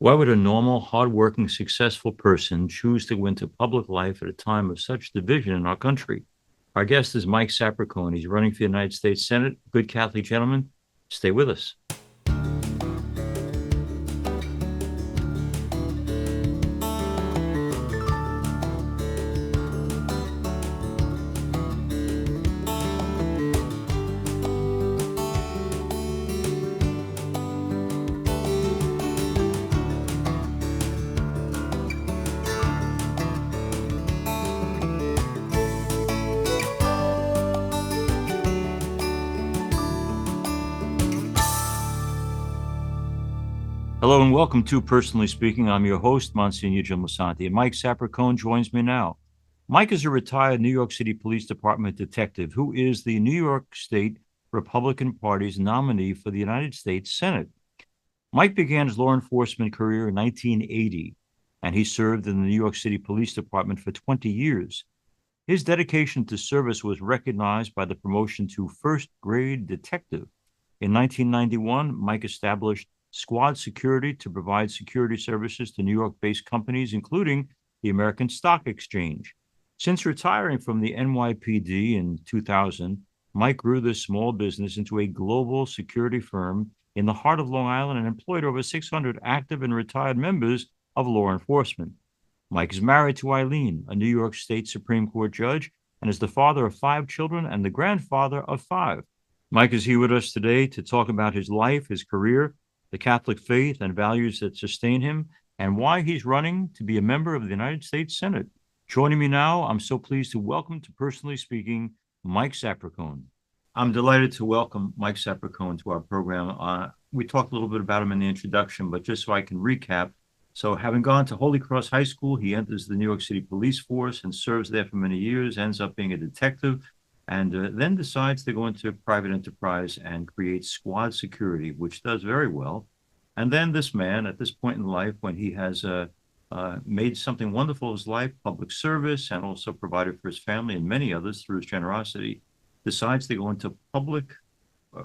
Why would a normal, hardworking, successful person choose to go into public life at a time of such division in our country? Our guest is Mike Sapraicone. He's running for the United States Senate. Good Catholic gentleman. Stay with us. Hello and welcome to Personally Speaking. I'm your host, Monsignor Jim Lisante, and Mike Sapraicone joins me now. Mike is a retired New York City Police Department detective who is the New York State Republican Party's nominee for the United States Senate. Mike began his law enforcement career in 1980, and he served in the New York City Police Department for 20 years. His dedication to service was recognized by the promotion to first grade detective. In 1991, Mike established Squad Security to provide security services to New York-based companies, including the American Stock Exchange. Since retiring from the NYPD in 2000, Mike grew this small business into a global security firm in the heart of Long Island and employed over 600 active and retired members of law enforcement. Mike is married to Eileen, a New York State Supreme Court judge, and is the father of 5 children and the grandfather of 5. Mike is here with us today to talk about his life, his career, the Catholic faith and values that sustain him, and why he's running to be a member of the United States Senate. Joining me now, I'm so pleased to welcome to Personally Speaking, Mike Sapraicone. I'm delighted to welcome Mike Sapraicone to our program. We talked a little bit about him in the introduction, but just so I can recap. So having gone to Holy Cross High School, he enters the New York City Police Force and serves there for many years, ends up being a detective, and then decides to go into private enterprise and create Squad Security, which does very well. And then this man, at this point in life, when he has made something wonderful of his life, public service, and also provided for his family and many others through his generosity, decides to go into public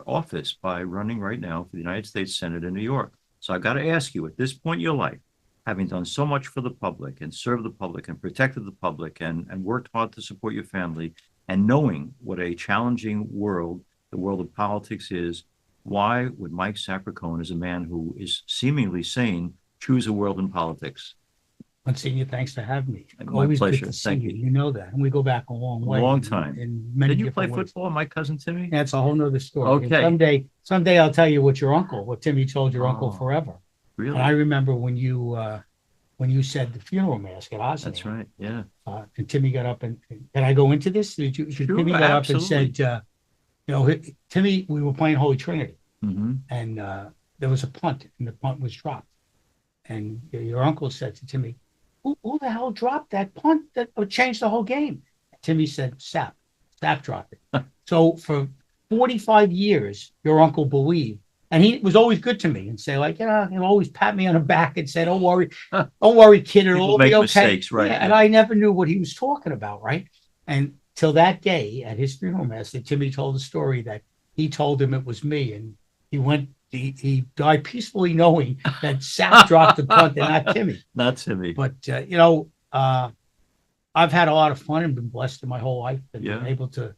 office by running right now for the United States Senate in New York. So I got to ask you, at this point in your life, having done so much for the public and served the public and protected the public and worked hard to support your family, and knowing what a challenging world, the world of politics is, why would Mike Sapraicone, as a man who is seemingly sane, choose a world in politics? Monsignor, thanks for having me. My Always pleasure. good to see Thank you. you. You know that. And we go back a long way. A long time. In many Did you play different ways. football, my cousin Timmy? That's a whole nother story. Okay. And someday I'll tell you what Timmy told your uncle Oh, forever. really? And I remember when you said the funeral mask at Osney. That's right. Yeah. And Timmy got up and can I go into this? Sure, Timmy got up and absolutely. said, Timmy, we were playing Holy Trinity Mm-hmm. and there was a punt and the punt was dropped. And your uncle said to Timmy, who the hell dropped that punt that would change the whole game? Timmy said, Sap dropped it. So for 45 years, your uncle believed, and he was always good to me and say like, he'll always pat me on the back and say, don't worry, kid, it'll all People make be okay. mistakes, right? Yeah, and I never knew what he was talking about, right? And till that day at his funeral mass, that Timmy told the story that he told him it was me, and he died peacefully knowing that Sap dropped the punt and not Timmy. Not Timmy. But I've had a lot of fun and been blessed in my whole life and been able to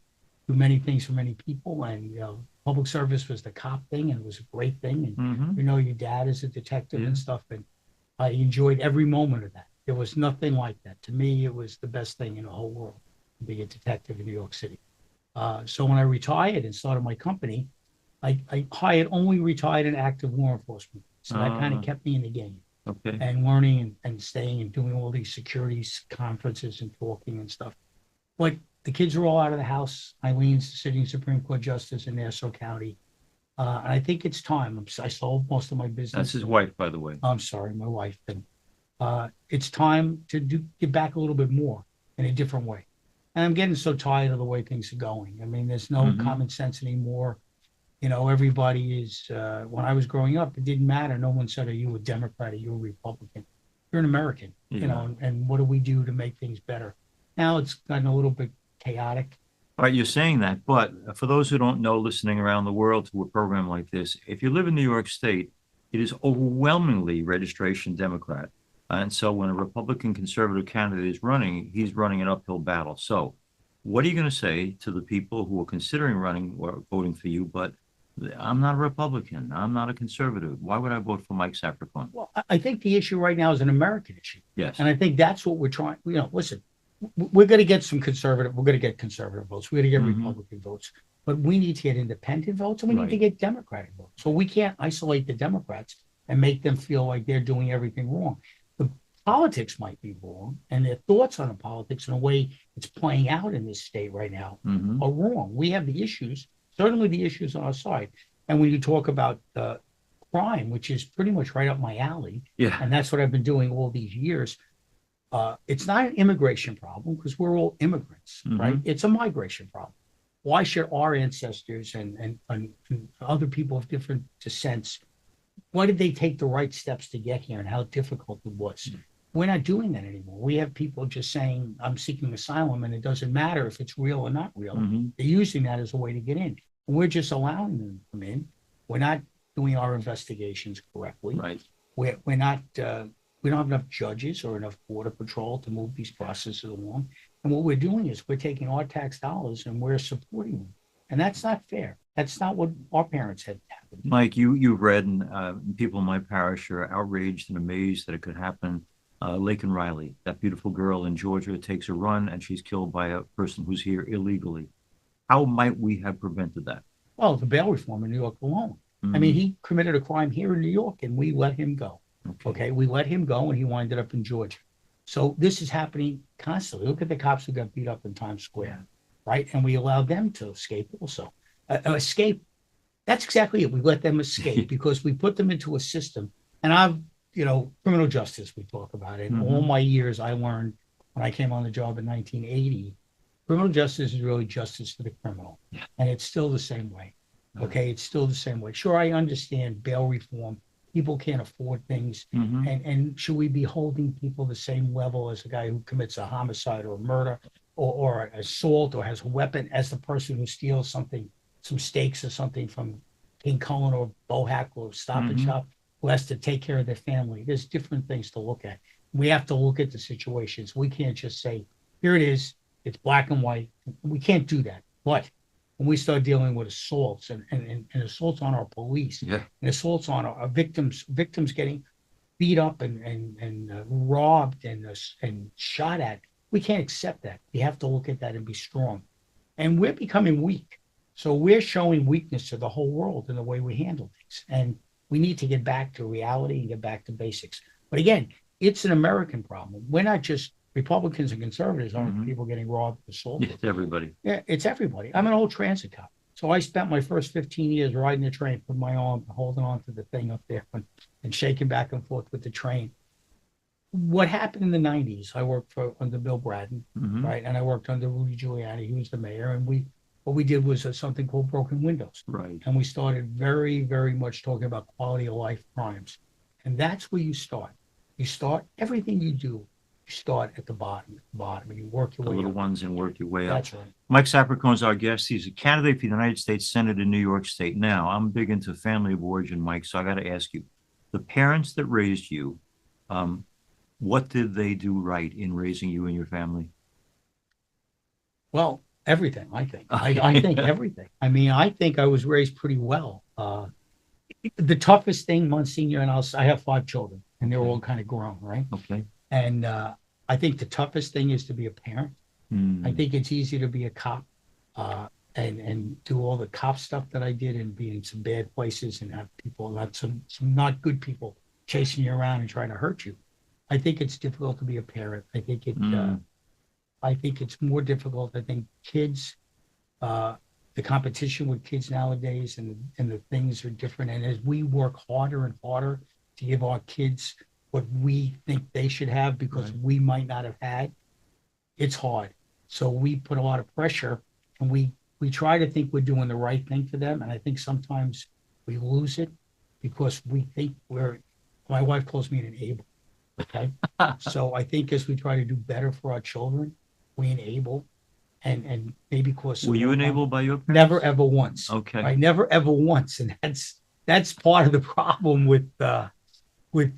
do many things for many people. And public service was the cop thing, and it was a great thing. And your dad is a detective and stuff, and I enjoyed every moment of that. There was nothing like that. To me, it was the best thing in the whole world to be a detective in New York City. So when I retired and started my company, I hired only retired and active law enforcement. So that kind of kept me in the game. Okay. And learning and staying and doing all these security conferences and talking and stuff. But the kids are all out of the house. Eileen's sitting Supreme Court Justice in Nassau County. And I think it's time. I sold most of my business. That's his wife, by the way. I'm sorry, my wife. And it's time to give back a little bit more in a different way. And I'm getting so tired of the way things are going. I mean, there's no common sense anymore. Everybody is, when I was growing up, it didn't matter. No one said, are you a Democrat? Are you a Republican? You're an American, and what do we do to make things better? Now it's gotten a little bit chaotic. All right, you're saying that, but for those who don't know, listening around the world to a program like this, if you live in New York State, it is overwhelmingly registration Democrat. And so when a Republican conservative candidate is running, he's running an uphill battle. So what are you going to say to the people who are considering running or voting for you, but I'm not a Republican, I'm not a conservative. Why would I vote for Mike Sapraicone? Well, I think the issue right now is an American issue. Yes. And I think that's what we're trying, listen, we're going to get some we're going to get conservative votes. We're going to get Republican votes, but we need to get independent votes and we need to get Democratic votes. So we can't isolate the Democrats and make them feel like they're doing everything wrong. The politics might be wrong and their thoughts on the politics in a way it's playing out in this state right now are wrong. We have the issues, certainly the issues on our side. And when you talk about crime, which is pretty much right up my alley, and that's what I've been doing all these years, it's not an immigration problem because we're all immigrants, right? It's a migration problem. Why should our ancestors and other people of different descents, why did they take the right steps to get here and how difficult it was? We're not doing that anymore. We have people just saying, I'm seeking asylum, and it doesn't matter if it's real or not real. They're using that as a way to get in. And we're just allowing them to come in. We're not doing our investigations correctly. Right. We're not, we don't have enough judges or enough border patrol to move these processes along. And what we're doing is we're taking our tax dollars and we're supporting them. And that's not fair. That's not what our parents had happened. Mike, you've read, and people in my parish are outraged and amazed that it could happen. Laken Riley, that beautiful girl in Georgia, takes a run and she's killed by a person who's here illegally. How might we have prevented that? Well, the bail reform in New York alone. I mean, he committed a crime here in New York and we let him go. Okay. We let him go and he winded up in Georgia. So this is happening constantly. Look at the cops who got beat up in Times Square, right? And we allowed them to escape also. Escape, that's exactly it. We let them escape because we put them into a system. And I've, criminal justice, we talk about it. In all my years, I learned when I came on the job in 1980, criminal justice is really justice for the criminal. And it's still the same way. Okay. It's still the same way. Sure, I understand bail reform. People can't afford things. And should we be holding people the same level as a guy who commits a homicide or a murder or an assault or has a weapon as the person who steals something, some steaks or something from King Cullen or Bohack or Stop and Shop, who has to take care of their family? There's different things to look at. We have to look at the situations. We can't just say, here it is, it's black and white. We can't do that. But when we start dealing with assaults and assaults on our police and assaults on our victims getting beat up and robbed and shot at, we can't accept that. We have to look at that and be strong. And we're becoming weak. So we're showing weakness to the whole world in the way we handle things. And we need to get back to reality and get back to basics. But again, it's an American problem. We're not just Republicans and conservatives aren't people getting robbed and assaulted. It's everybody. Yeah, it's everybody. I'm an old transit cop. So I spent my first 15 years riding the train, putting my arm, holding on to the thing up there and shaking back and forth with the train. What happened in the 90s, I worked under Bill Braden, right? And I worked under Rudy Giuliani, he was the mayor. And what we did was something called broken windows. Right. And we started very, very much talking about quality of life crimes. And that's where you start. You start everything you do. You start at the bottom, and you work your way up. The little ones and work your way up. That's right. Mike Sapraicone is our guest. He's a candidate for the United States Senate in New York State. Now, I'm big into family of origin, Mike, so I got to ask you, the parents that raised you, what did they do right in raising you and your family? Well, everything, I think. I think everything. I mean, I think I was raised pretty well. The toughest thing, Monsignor, and I have 5 children, and they're all kind of grown, right? Okay. And I think the toughest thing is to be a parent. I think it's easy to be a cop and do all the cop stuff that I did and be in some bad places and have people, some not good people chasing you around and trying to hurt you. I think it's difficult to be a parent. I think it's more difficult. I think kids, the competition with kids nowadays and the things are different. And as we work harder and harder to give our kids what we think they should have because we might not have had, it's hard. So we put a lot of pressure and we try to think we're doing the right thing for them. And I think sometimes we lose it because we think my wife calls me an enabler. Okay. So I think as we try to do better for our children, we enable and maybe cause. Were you enabled by your parents? Never, ever once. Okay. Right? Never, ever once. And that's that's part of the problem with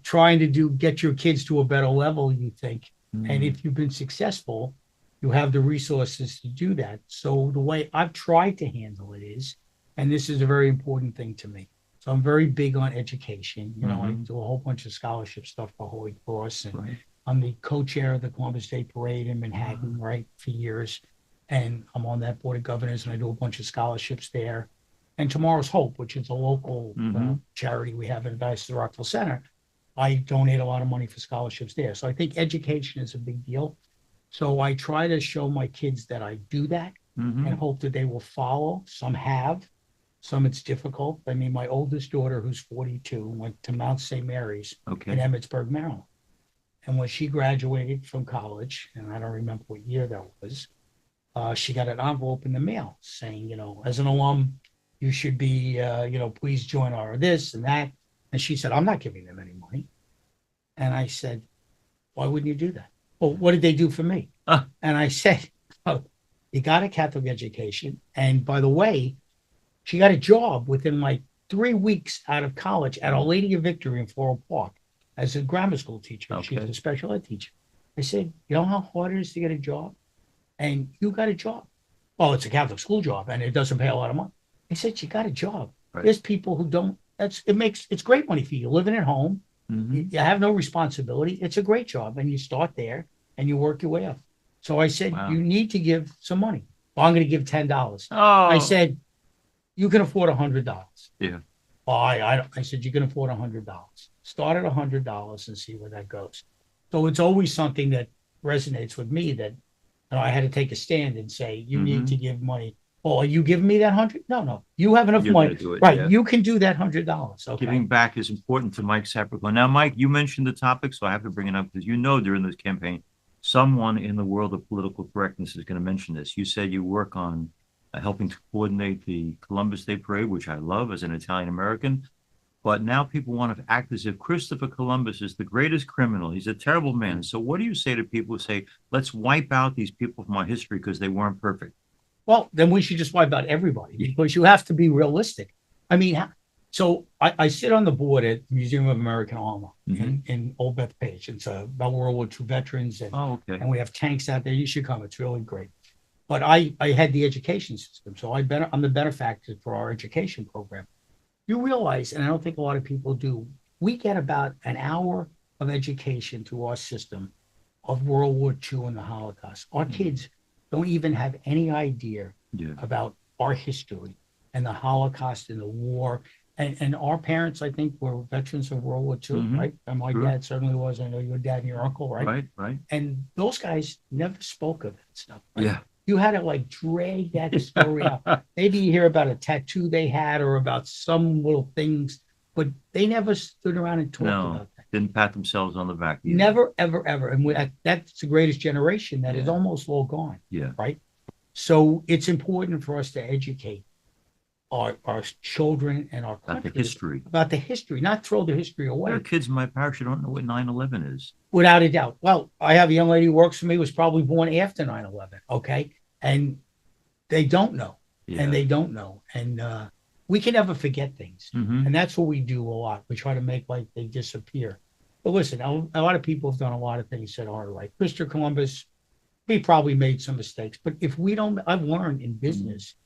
trying to get your kids to a better level, you think. And if you've been successful, you have the resources to do that. So the way I've tried to handle it is, and this is a very important thing to me. So I'm very big on education. You know, I do a whole bunch of scholarship stuff for Holy Cross, and I'm the co-chair of the Columbus Day Parade in Manhattan, right, for years. And I'm on that board of governors, and I do a bunch of scholarships there. And Tomorrow's Hope, which is a local charity we have in Diocese of Rockville Center, I donate a lot of money for scholarships there. So I think education is a big deal. So I try to show my kids that I do that and hope that they will follow. Some have, some it's difficult. I mean, my oldest daughter, who's 42, went to Mount St. Mary's in Emmitsburg, Maryland. And when she graduated from college, and I don't remember what year that was, she got an envelope in the mail saying, you know, as an alum, you should be, please join our this and that. And she said, I'm not giving them any money. And I said, why wouldn't you do that? Well, what did they do for me? And I said, oh, you got a Catholic education. And by the way, she got a job within like 3 weeks out of college at Our Lady of Victory in Floral Park as a grammar school teacher. She's a special ed teacher. I said, you know how hard it is to get a job? And you got a job. Well, it's a Catholic school job and it doesn't pay a lot of money. I said, you got a job. There's people who don't. It's great money for you. Living at home, you have no responsibility. It's a great job, and you start there and you work your way up. So I said, you need to give some money. Well, I'm going to give $10. I said, you can afford $100. Yeah. Well, I said, you can afford $100. Start at $100 and see where that goes. So it's always something that resonates with me that I had to take a stand and say, you need to give money. Oh, are you giving me that 100? No. You have enough money. Right. Yeah. You can do that $100. Okay. Giving back is important to Mike Sapraicone. Now, Mike, you mentioned the topic, so I have to bring it up because during this campaign, someone in the world of political correctness is going to mention this. You said you work on helping to coordinate the Columbus Day Parade, which I love as an Italian American. But now people want to act as if Christopher Columbus is the greatest criminal. He's a terrible man. So what do you say to people who say, let's wipe out these people from our history because they weren't perfect? Well, then we should just wipe out everybody because you have to be realistic. I mean, so I sit on the board at the Museum of American Armor in Old Bethpage. It's about World War II veterans, and we have tanks out there. You should come. It's really great. But I had the education system, so I'm the benefactor for our education program. You realize, and I don't think a lot of people do, we get about an hour of education through our system of World War II and the Holocaust. Our kids don't even have any idea about our history and the Holocaust and the war. And our parents, I think, were veterans of World War II, right? And my dad certainly was. I know your dad and your uncle, right? Right. And those guys never spoke of that stuff. Right? Yeah. You had to like drag that story out. Maybe you hear about a tattoo they had or about some little things, but they never stood around and talked about that. Didn't pat themselves on the back either. Never, ever, ever. And that's the greatest generation that is almost all gone. Yeah. Right. So it's important for us to educate our children and our country about the history, not throw the history away. There are kids in my parish who don't know what 9/11 is. Without a doubt. Well, I have a young lady who works for me, was probably born after 9/11. Okay. And they don't know. Yeah. And they don't know. And we can never forget things. And that's what we do a lot. We try to make like they disappear. But listen, a lot of people have done a lot of things that aren't right. Christopher Columbus, we probably made some mistakes. But if we don't, I've learned in business,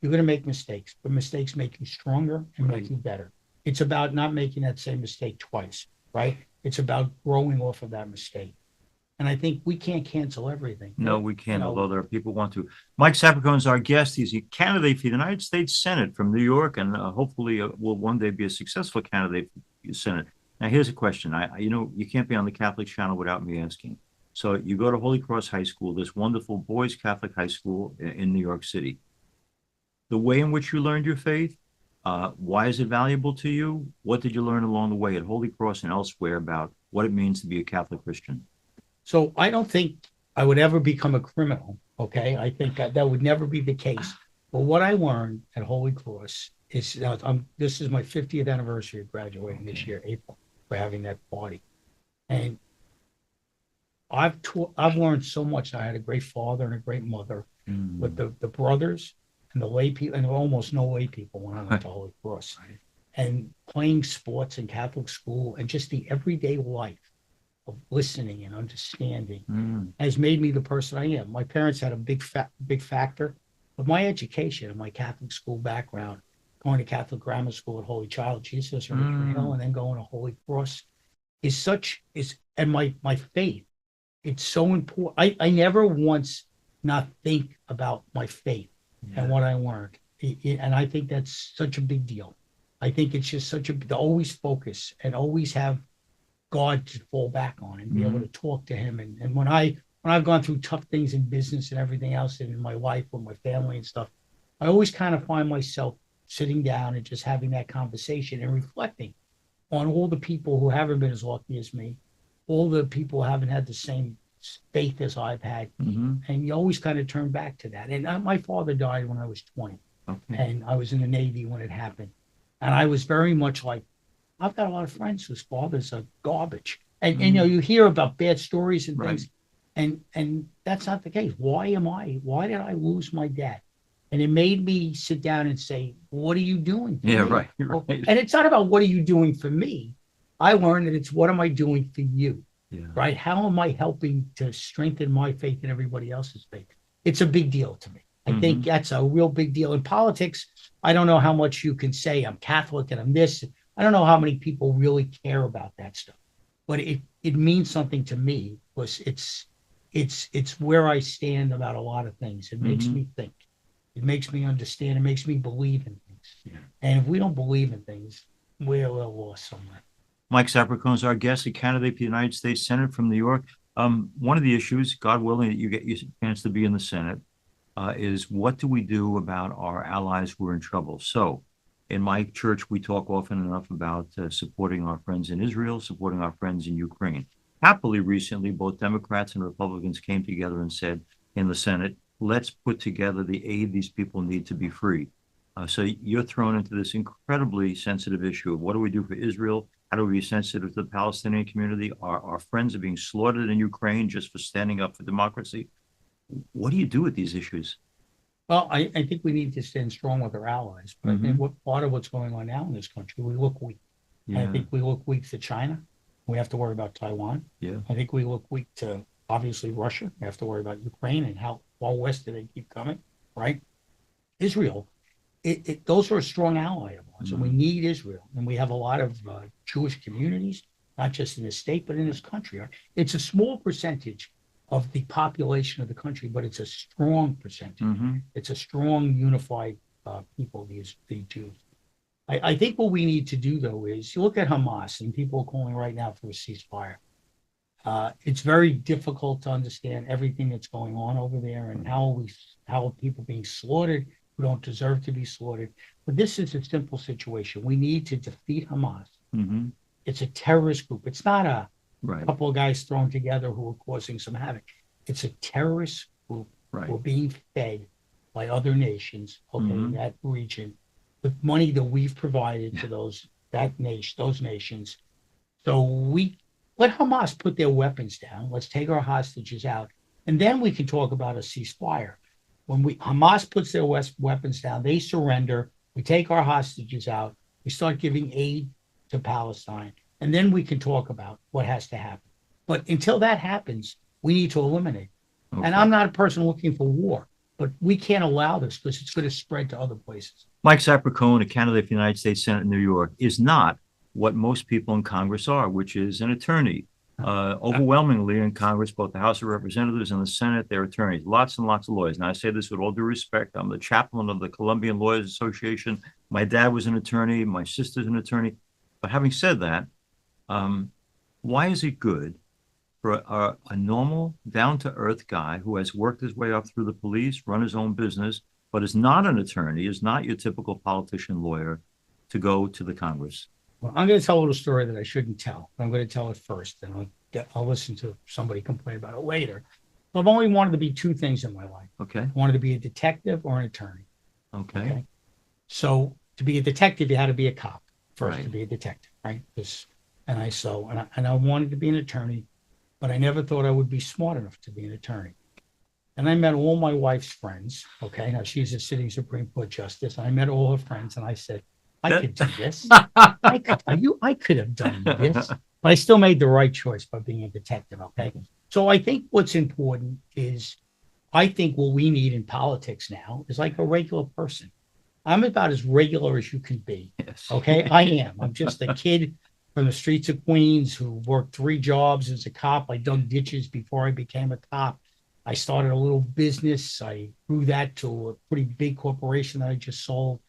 you're going to make mistakes. But mistakes make you stronger and make you better. It's about not making that same mistake twice, right? It's about growing off of that mistake. And I think we can't cancel everything. No, we can't, although there are people who want to. Mike Sapraicone is our guest. He's a candidate for the United States Senate from New York, and hopefully will one day be a successful candidate for the Senate. Now, here's a question. You can't be on the Catholic channel without me asking. So you go to Holy Cross High School, this wonderful boys' Catholic high school in New York City. The way in which you learned your faith, why is it valuable to you? What did you learn along the way at Holy Cross and elsewhere about what it means to be a Catholic Christian? So I don't think I would ever become a criminal, okay? I think that would never be the case. But what I learned at Holy Cross is, this is my 50th anniversary of graduating this year, April, for having that party. And I've learned so much. I had a great father and a great mother, but the brothers and the lay people, and there were almost no lay people when I went to Holy Cross. and playing sports in Catholic school and just the everyday life of listening and understanding has made me the person I am. My parents had a big factor, but my education and my Catholic school background, going to Catholic grammar school at Holy Child Jesus or Richmond Hill, and then going to Holy Cross, and my faith. It's so important. I never once not think about my faith and what I learned, and I think that's such a big deal. I think it's just to always focus and always have God to fall back on and be able to talk to him. And when I've gone through tough things in business and everything else and in my life with my family and stuff, I always kind of find myself sitting down and just having that conversation and reflecting on all the people who haven't been as lucky as me, all the people who haven't had the same faith as I've had. And you always kind of turn back to that. And my father died when I was 20, and I was in the Navy when it happened. And I was very much like, I've got a lot of friends whose fathers are garbage. And you hear about bad stories and things, and that's not the case. Why did I lose my dad? And it made me sit down and say, what are you doing for me? Right. And it's not about what are you doing for me. I learned that it's what am I doing for you? Right? How am I helping to strengthen my faith and everybody else's faith? It's a big deal to me. I think that's a real big deal. In politics, I don't know how much you can say I'm Catholic and I'm this. I don't know how many people really care about that stuff, but it means something to me because it's where I stand about a lot of things. It makes me think. It makes me understand. It makes me believe in things. And if we don't believe in things, we're a little lost somewhere. Mike Sapraicone is our guest, a candidate for the United States Senate from New York. One of the issues, God willing, that you get your chance to be in the Senate, is what do we do about our allies who are in trouble? So in my church, we talk often enough about supporting our friends in Israel, supporting our friends in Ukraine. Happily, recently, both Democrats and Republicans came together and said in the Senate, let's put together the aid these people need to be free. So you're thrown into this incredibly sensitive issue of what do we do for Israel? How do we be sensitive to the Palestinian community? Our friends are being slaughtered in Ukraine just for standing up for democracy. What do you do with these issues? Well, I think we need to stand strong with our allies. But I think part of what's going on now in this country, we look weak. I think we look weak to China. We have to worry about Taiwan. I think we look weak to, obviously, Russia. We have to worry about Ukraine and how far west do they keep coming, right? Israel, those are a strong ally of ours, and we need Israel. And we have a lot of Jewish communities, not just in this state, but in this country. It's a small percentage of the population of the country, but it's a strong percentage. It's a strong, unified people, the Jews. I think what we need to do, though, is you look at Hamas, and people are calling right now for a ceasefire. It's very difficult to understand everything that's going on over there and how are people being slaughtered who don't deserve to be slaughtered. But this is a simple situation. We need to defeat Hamas. It's a terrorist group. It's not a couple of guys thrown together who are causing some havoc. It's a terrorist group who are being fed by other nations, in that region, with money that we've provided to those nations. So we let Hamas put their weapons down. Let's take our hostages out, and then we can talk about a ceasefire. When Hamas puts their weapons down, they surrender. We take our hostages out. We start giving aid to Palestine, and then we can talk about what has to happen. But until that happens, we need to eliminate. And I'm not a person looking for war, but we can't allow this because it's going to spread to other places. Mike Sapraicone, a candidate for the United States Senate in New York, is not what most people in Congress are, which is an attorney. Overwhelmingly in Congress, both the House of Representatives and the Senate, they're attorneys, lots and lots of lawyers. And I say this with all due respect. I'm the chaplain of the Colombian Lawyers Association. My dad was an attorney. My sister's an attorney. But having said that, why is it good for a normal, down-to-earth guy who has worked his way up through the police, run his own business, but is not an attorney, is not your typical politician lawyer, to go to the Congress? Well, I'm going to tell a little story that I shouldn't tell. I'm going to tell it first, and I'll listen to somebody complain about it later. I've only wanted to be two things in my life. Okay. I wanted to be a detective or an attorney. Okay. So to be a detective, you had to be a cop first to be a detective, right? And I wanted to be an attorney, but I never thought I would be smart enough to be an attorney. And I met all my wife's friends. Okay. Now she's a sitting Supreme Court justice. I met all her friends, and I said, I could do this. I could have done this, but I still made the right choice by being a detective. Okay. So I think what's important is I think what we need in politics now is like a regular person. I'm about as regular as you can be. Yes. Okay. I am. I'm just a kid from the streets of Queens who worked 3 jobs as a cop. I dug ditches before I became a cop. I started a little business. I grew that to a pretty big corporation that I just sold.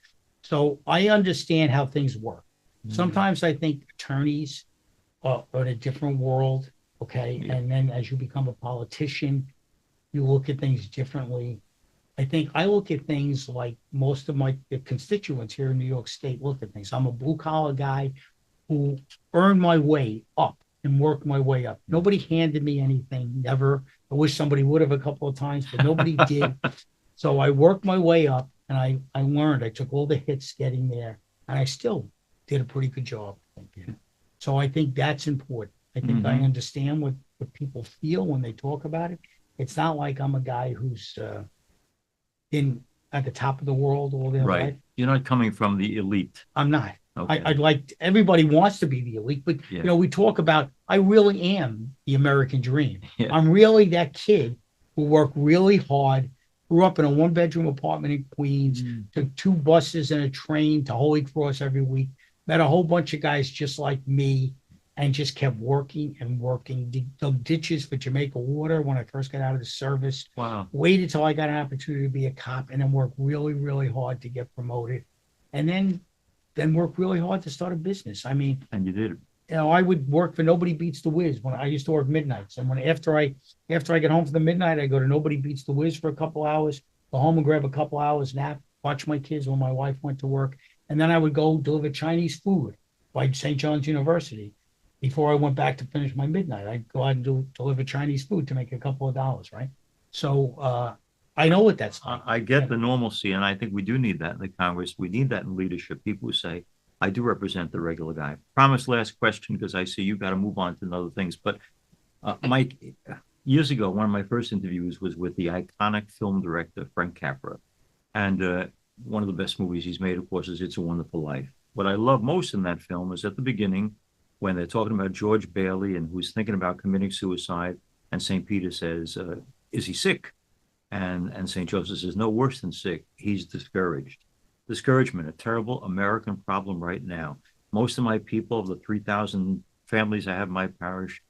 So I understand how things work. Sometimes I think attorneys are in a different world. Okay. Yeah. And then as you become a politician, you look at things differently. I think I look at things like most of my constituents here in New York State look at things. I'm a blue collar guy who earned my way up and worked my way up. Nobody handed me anything, never. I wish somebody would have a couple of times, but nobody did. So I worked my way up and I learned. I took all the hits getting there and I still did a pretty good job. So I think that's important. I think I understand what people feel when they talk about it. It's not like I'm a guy who's been at the top of the world all their life. You're not coming from the elite. I'm not. Okay. I'd like everybody wants to be the elite, but we talk about I really am the American dream. Yeah. I'm really that kid who worked really hard, grew up in a 1-bedroom apartment in Queens, took 2 buses and a train to Holy Cross every week, met a whole bunch of guys just like me, and just kept working and working. Dug ditches for Jamaica Water when I first got out of the service. Wow. Waited till I got an opportunity to be a cop, and then worked really, really hard to get promoted, and then worked really hard to start a business. I mean, and you did. I would work for Nobody Beats the Wiz when I used to work midnights, and after I get home from the midnight, I go to Nobody Beats the Wiz for a couple hours, go home and grab a couple hours nap, watch my kids when my wife went to work, and then I would go deliver Chinese food by St. John's University. Before I went back to finish my midnight, I'd go out and deliver Chinese food to make a couple of dollars, right? So I know what that's like. I get the normalcy, and I think we do need that in the Congress. We need that in leadership. People who say, I do represent the regular guy. Promise last question, because I see you've got to move on to other things. But Mike, years ago, one of my first interviews was with the iconic film director, Frank Capra. And one of the best movies he's made, of course, is It's a Wonderful Life. What I love most in that film is at the beginning, when they're talking about George Bailey and who's thinking about committing suicide, and St. Peter says, is he sick? And St. Joseph says, no, worse than sick. He's discouraged. Discouragement, a terrible American problem right now. Most of my people, of the 3,000 families I have in my parish,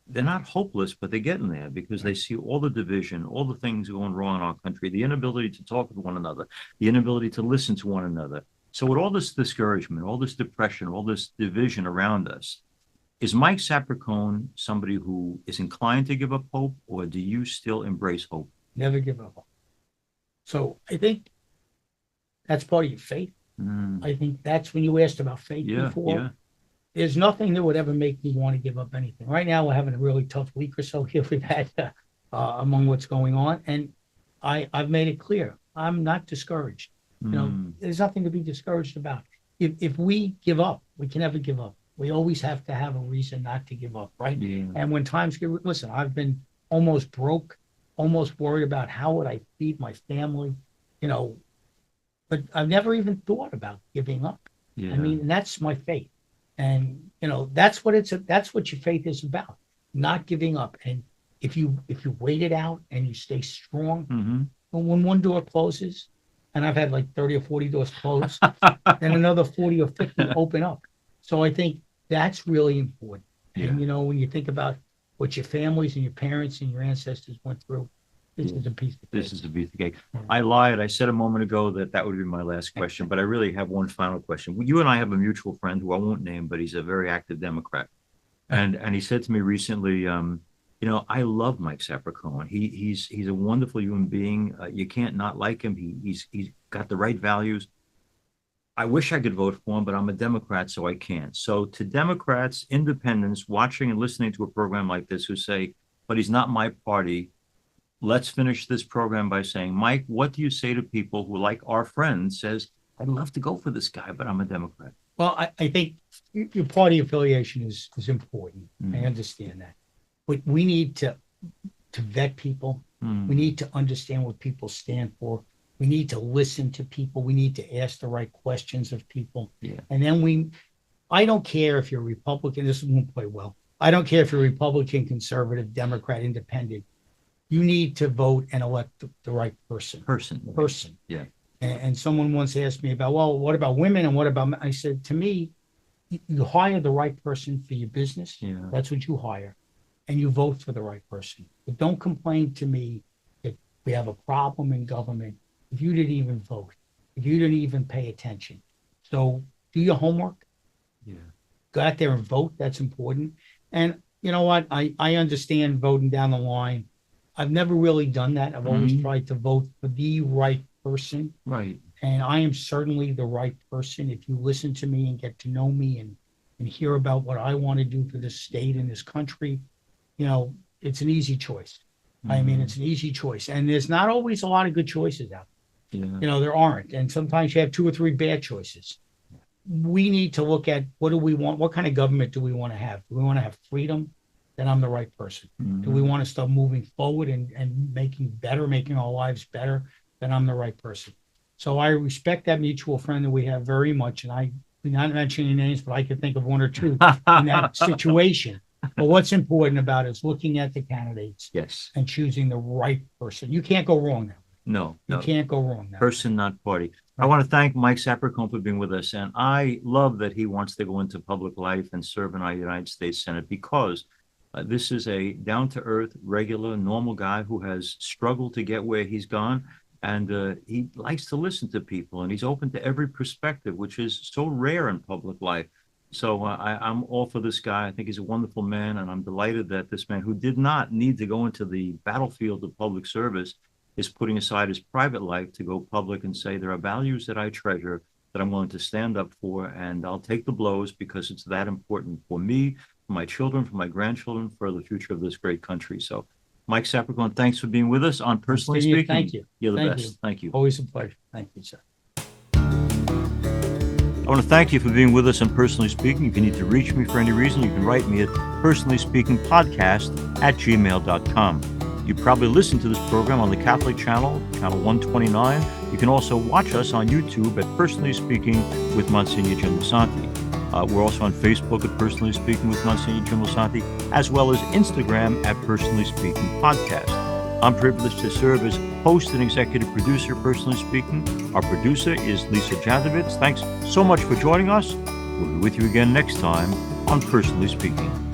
they're not hopeless, but they're getting there because they see all the division, all the things going wrong in our country, the inability to talk with one another, the inability to listen to one another. So with all this discouragement, all this depression, all this division around us, is Mike Sapraicone somebody who is inclined to give up hope, or do you still embrace hope? Never give up hope. So I think that's part of your faith. I think that's when you asked about faith before. Yeah. There's nothing that would ever make me want to give up anything. Right now, we're having a really tough week or so here we've had among what's going on. And I've made it clear, I'm not discouraged. There's nothing to be discouraged about. If we give up, we can never give up. We always have to have a reason not to give up, right? Yeah. And when times get, listen, I've been almost broke, almost worried about how would I feed my family, but I've never even thought about giving up. Yeah. I mean, and that's my faith. And, that's what that's what your faith is about, not giving up. And if you wait it out and you stay strong, and when one door closes, and I've had like 30 or 40 doors close, then another 40 or 50 open up. So I think that's really important. Yeah. And, when you think about what your families and your parents and your ancestors went through, this is a piece of cake. This is a piece of cake. I lied. I said a moment ago that would be my last question, but I really have one final question. You and I have a mutual friend who I won't name, but he's a very active Democrat. And he said to me recently, I love Mike Sapraicone. He's a wonderful human being. You can't not like him. He's got the right values. I wish I could vote for him, but I'm a Democrat, so I can't. So to Democrats, independents, watching and listening to a program like this who say, but he's not my party, let's finish this program by saying, Mike, what do you say to people who, like our friend, says, I'd love to go for this guy, but I'm a Democrat? Well, I think your party affiliation is important. I understand that. But we need to vet people. We need to understand what people stand for. We need to listen to people. We need to ask the right questions of people. Yeah. And then I don't care if you're Republican, this won't play well. I don't care if you're Republican, conservative, Democrat, independent. You need to vote and elect the right person. Person. Yeah. And someone once asked me about, well, what about women and what about men? I said, to me, you hire the right person for your business. Yeah. That's what you hire. And you vote for the right person. But don't complain to me that we have a problem in government if you didn't even vote, if you didn't even pay attention. So do your homework. Yeah. Go out there and vote. That's important. And you know what? I understand voting down the line. I've never really done that. I've always tried to vote for the right person. Right. And I am certainly the right person. If you listen to me and get to know me and hear about what I want to do for this state and this country, it's an easy choice. I mean, it's an easy choice. And there's not always a lot of good choices out there. Yeah. There aren't. And sometimes you have 2 or 3 bad choices. We need to look at, what do we want? What kind of government do we want to have? Do we want to have freedom? Then I'm the right person. Do we want to start moving forward and making our lives better? Then I'm the right person. So I respect that mutual friend that we have very much. And I'm not mentioning names, but I could think of 1 or 2 in that situation. But what's important about it is looking at the candidates, yes, and choosing the right person. You can't go wrong now. No. You can't go wrong now. Person, not party. Right. I want to thank Mike Sapraicone for being with us. And I love that he wants to go into public life and serve in our United States Senate, because this is a down-to-earth, regular, normal guy who has struggled to get where he's gone. And he likes to listen to people, and he's open to every perspective, which is so rare in public life. So I'm all for this guy. I think he's a wonderful man, and I'm delighted that this man, who did not need to go into the battlefield of public service, is putting aside his private life to go public and say, there are values that I treasure that I'm willing to stand up for, and I'll take the blows because it's that important for me, for my children, for my grandchildren, for the future of this great country. So Mike Sapraicone, thanks for being with us on Personally Speaking. Thank you. You're the Thank best. you. Thank you. Always a pleasure. Thank you, sir. I want to thank you for being with us on Personally Speaking. If you need to reach me for any reason, you can write me at personallyspeakingpodcast@gmail.com. You probably listen to this program on the Catholic channel, channel 129. You can also watch us on YouTube at Personally Speaking with Monsignor Jim Lisante. We're also on Facebook at Personally Speaking with Monsignor Jim Lisante, as well as Instagram at Personally Speaking Podcast. I'm privileged to serve as host and executive producer, Personally Speaking. Our producer is Lisa Jadovitz. Thanks so much for joining us. We'll be with you again next time on Personally Speaking.